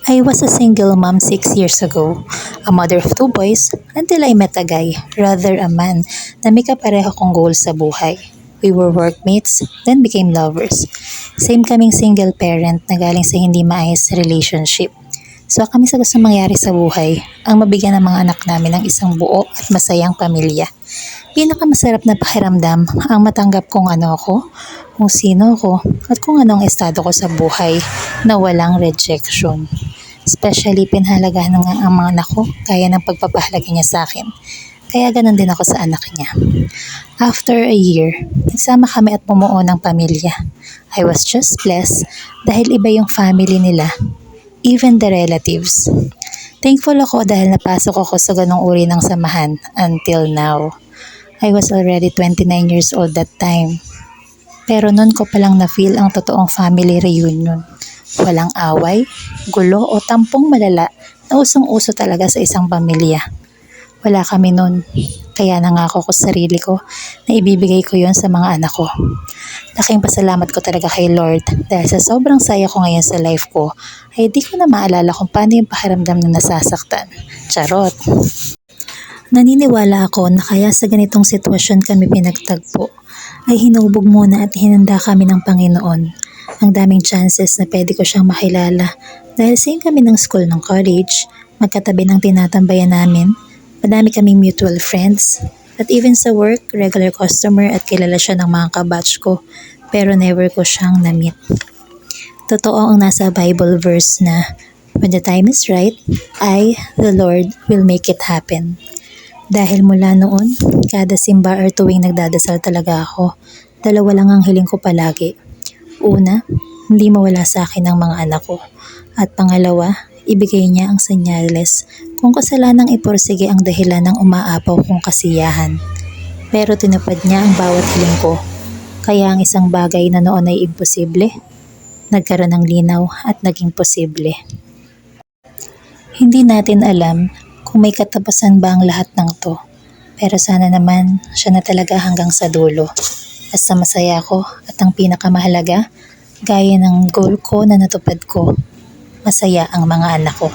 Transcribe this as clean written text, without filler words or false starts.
I was a single mom 6 years ago, a mother of two boys, until I met a guy, rather a man, na may kapareho kong goal sa buhay. We were workmates, then became lovers. Same kaming single parent na galing sa hindi maayos relationship. So kami sa gusto mangyari sa buhay, ang mabigyan ng mga anak namin ng isang buo at masayang pamilya. Pinakamasarap na pakiramdam ang matanggap kung ano ako, kung sino ako, at kung anong estado ko sa buhay na walang rejection. Especially pinahalagaan ng ang mga anak ko kaya ng pagpapahalaga niya sa akin. Kaya ganun din ako sa anak niya. After a year, nagsama kami at bumuo ng pamilya. I was just blessed dahil iba yung family nila, even the relatives. Thankful ako dahil napasok ako sa ganong uri ng samahan until now. I was already 29 years old that time. Pero noon ko palang na-feel ang totoong family reunion. Walang away, gulo o tampong malala na usong-uso talaga sa isang pamilya. Wala kami noon, kaya nangako ko sa sarili ko na ibibigay ko yon sa mga anak ko. Laking pasalamat ko talaga kay Lord dahil sa sobrang saya ko ngayon sa life ko ay di ko na maalala kung paano yung pakiramdam na nasasaktan. Charot! Naniniwala ako na kaya sa ganitong sitwasyon kami pinagtagpo ay hinubog muna at hinanda kami ng Panginoon. Ang daming chances na pwede ko siyang makilala dahil same kami ng school ng college, magkatabi ng tinatambayan namin, madami kaming mutual friends, at even sa work, regular customer at kilala siya ng mga kabatch ko pero never ko siyang na-meet. Totoo ang nasa Bible verse na, when the time is right, I, the Lord, will make it happen. Dahil mula noon, kada simba or tuwing nagdadasal talaga ako, dalawa lang ang hiling ko palagi. Una, hindi mawala sa akin ang mga anak ko. At pangalawa, ibigay niya ang senyales kung kasalanang iporsige ang dahilan ng umaapaw kong kasiyahan. Pero tinupad niya ang bawat hiling ko. Kaya ang isang bagay na noon ay imposible, nagkaroon ng linaw at naging posible. Hindi natin alam kung may katapusan ba ang lahat ng to. Pero sana naman siya na talaga hanggang sa dulo. Basta masaya ko at ang pinakamahalaga, gaya ng goal ko na natupad ko, masaya ang mga anak ko.